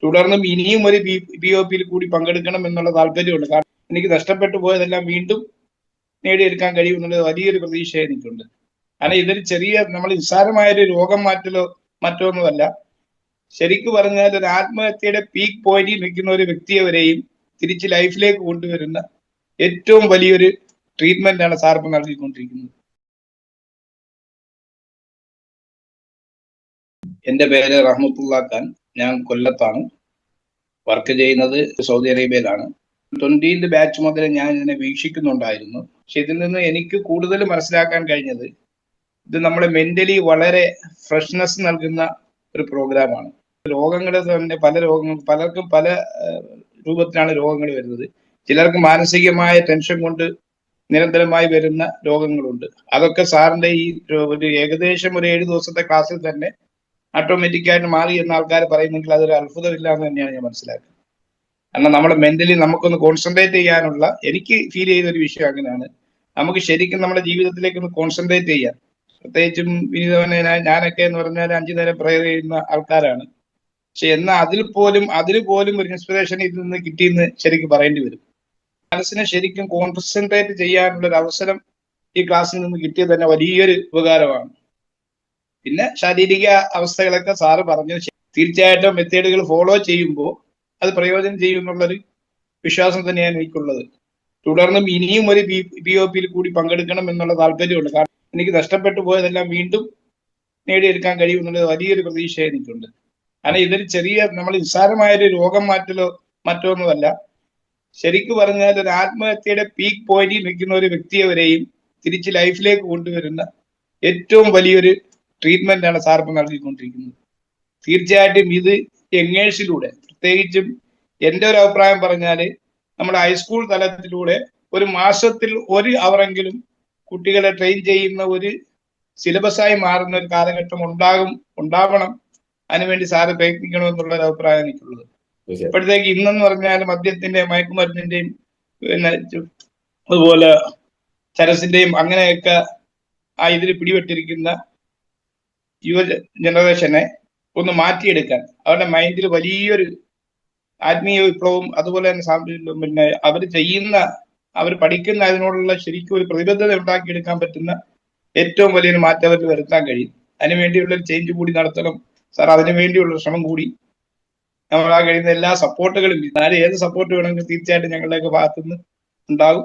തുടർന്നും ഇനിയും ഒരു POP-യിൽ കൂടി പങ്കെടുക്കണം എന്നുള്ള താല്പര്യമുണ്ട്. കാരണം എനിക്ക് നഷ്ടപ്പെട്ടു പോയതെല്ലാം വീണ്ടും നേടിയെടുക്കാൻ കഴിയും എന്നുള്ളത് വലിയൊരു പ്രതീക്ഷ എനിക്കുണ്ട്. കാരണം ഇതൊരു ചെറിയ നമ്മൾ നിസ്സാരമായൊരു രോഗം മാറ്റലോ മറ്റോ ഒന്നുമല്ല. ശരിക്കു പറഞ്ഞാൽ ഒരു ആത്മഹത്യയുടെ പീക്ക് പോയിന്റിൽ നിൽക്കുന്ന ഒരു വ്യക്തിയെ വരെയും തിരിച്ച് ലൈഫിലേക്ക് കൊണ്ടുവരുന്ന ഏറ്റവും വലിയൊരു ട്രീറ്റ്മെന്റ് ആണ് സാർ ഇപ്പം നൽകിക്കൊണ്ടിരിക്കുന്നത്. എന്റെ പേര് റഹ്മത്തുള്ള ഖാൻ. ഞാൻ കൊല്ലത്താണ്. വർക്ക് ചെയ്യുന്നത് സൗദി അറേബ്യയിലാണ്. 20th ബാച്ച് മുതൽ ഞാൻ ഇതിനെ വീക്ഷിക്കുന്നുണ്ടായിരുന്നു. പക്ഷെ ഇതിൽ നിന്ന് എനിക്ക് കൂടുതൽ മനസ്സിലാക്കാൻ കഴിഞ്ഞത് ഇത് നമ്മളെ മെന്റലി വളരെ ഫ്രഷ്നെസ് നൽകുന്ന ഒരു പ്രോഗ്രാമാണ്. രോഗങ്ങൾ തന്നെ പലർക്കും പല രൂപത്തിലാണ് രോഗങ്ങൾ വരുന്നത്. ചിലർക്ക് മാനസികമായ ടെൻഷൻ കൊണ്ട് നിരന്തരമായി വരുന്ന രോഗങ്ങളുണ്ട്. അതൊക്കെ സാറിന്റെ ഈ ഒരു ഏകദേശം ഒരു 7 ദിവസത്തെ ക്ലാസ്സിൽ തന്നെ ഓട്ടോമാറ്റിക്കായിട്ട് മാറി എന്ന ആൾക്കാർ പറയുന്നെങ്കിൽ അതൊരു അത്ഭുതമില്ല എന്ന് തന്നെയാണ് ഞാൻ മനസ്സിലാക്കുന്നത്. കാരണം നമ്മുടെ മെന്റലി നമുക്കൊന്ന് കോൺസെൻട്രേറ്റ് ചെയ്യാനുള്ള, എനിക്ക് ഫീൽ ചെയ്ത ഒരു വിഷയം അങ്ങനെയാണ്. നമുക്ക് ശരിക്കും നമ്മുടെ ജീവിതത്തിലേക്ക് ഒന്ന് കോൺസെൻട്രേറ്റ് ചെയ്യാൻ, പ്രത്യേകിച്ചും വിനീതവനെ ഞാനൊക്കെ എന്ന് പറഞ്ഞാൽ 5 നേരം പ്രയർ ചെയ്യുന്ന ആൾക്കാരാണ്. പക്ഷെ എന്നാൽ അതിൽ പോലും ഒരു ഇൻസ്പിറേഷൻ ഇതിൽ നിന്ന് കിട്ടിയെന്ന് ശരിക്കും പറയേണ്ടി വരും. മനസ്സിനെ ശരിക്കും കോൺസെൻട്രേറ്റ് ചെയ്യാനുള്ള ഒരു അവസരം ഈ ക്ലാസ്സിൽ നിന്ന് കിട്ടിയത് തന്നെ വലിയൊരു ഉപകാരമാണ്. പിന്നെ ശാരീരിക അവസ്ഥകളൊക്കെ സാറ് പറഞ്ഞു. തീർച്ചയായിട്ടും മെത്തേഡുകൾ ഫോളോ ചെയ്യുമ്പോൾ അത് പ്രയോജനം ചെയ്യുമെന്നുള്ളൊരു വിശ്വാസം തന്നെയാണ് എനിക്കുള്ളത്. തുടർന്നും ഇനിയും ഒരു POP-യിൽ കൂടി പങ്കെടുക്കണം എന്നുള്ള താല്പര്യമുണ്ട്. കാരണം എനിക്ക് നഷ്ടപ്പെട്ടു പോയതെല്ലാം വീണ്ടും നേടിയെടുക്കാൻ കഴിയും എന്നുള്ളത് വലിയൊരു പ്രതീക്ഷ എനിക്കുണ്ട്. കാരണം ഇതൊരു ചെറിയ നമ്മൾ നിസ്സാരമായൊരു രോഗം മാറ്റലോ മറ്റോ ഒന്നുമല്ല. ശരിക്കു പറഞ്ഞാൽ ഒരു ആത്മഹത്യയുടെ പീക്ക് പോയിന്റിൽ നിൽക്കുന്ന ഒരു വ്യക്തിയെ വരെയും തിരിച്ച് ലൈഫിലേക്ക് കൊണ്ടുവരുന്ന ഏറ്റവും വലിയൊരു ട്രീറ്റ്മെന്റ് ആണ് സാർ ഇപ്പം നൽകിക്കൊണ്ടിരിക്കുന്നത്. തീർച്ചയായിട്ടും ഇത് യങ്ങേഴ്സിലൂടെ, പ്രത്യേകിച്ചും എൻ്റെ ഒരു അഭിപ്രായം പറഞ്ഞാൽ നമ്മുടെ ഹൈസ്കൂൾ തലത്തിലൂടെ ഒരു മാസത്തിൽ 1 അവറെങ്കിലും കുട്ടികളെ ട്രെയിൻ ചെയ്യുന്ന ഒരു സിലബസായി മാറുന്ന ഒരു കാലഘട്ടം ഉണ്ടാവണം. അതിനുവേണ്ടി സാറ് പ്രയത്നിക്കണമെന്നുള്ള ഒരു അഭിപ്രായം എനിക്കുള്ളത്. ഇപ്പോഴത്തേക്ക് ഇന്നെന്ന് പറഞ്ഞാൽ മദ്യത്തിന്റെയും മയക്കുമരുന്നിന്റെയും പിന്നെ അതുപോലെ ചരസിന്റെയും അങ്ങനെയൊക്കെ ഇതിൽ പിടിപെട്ടിരിക്കുന്ന യുവ ജനറേഷനെ ഒന്ന് മാറ്റിയെടുക്കാൻ അവരുടെ മൈൻഡിൽ വലിയൊരു ആത്മീയ വിപ്ലവവും അതുപോലെ തന്നെ പിന്നെ അവർ പഠിക്കുന്ന അതിനോടുള്ള ശരിക്കും ഒരു പ്രതിബദ്ധത ഉണ്ടാക്കിയെടുക്കാൻ പറ്റുന്ന ഏറ്റവും വലിയൊരു മാറ്റം അവർക്ക് വരുത്താൻ കഴിയും. അതിനുവേണ്ടിയുള്ള ഒരു ചേഞ്ച് കൂടി നടത്തണം സാർ. അതിനു വേണ്ടിയുള്ള ശ്രമം കൂടി നമ്മളാ കഴിയുന്ന എല്ലാ സപ്പോർട്ടുകളും, ഏത് സപ്പോർട്ട് വേണമെങ്കിലും തീർച്ചയായിട്ടും ഞങ്ങളുടെയൊക്കെ ഭാഗത്തുനിന്ന് ഉണ്ടാകും.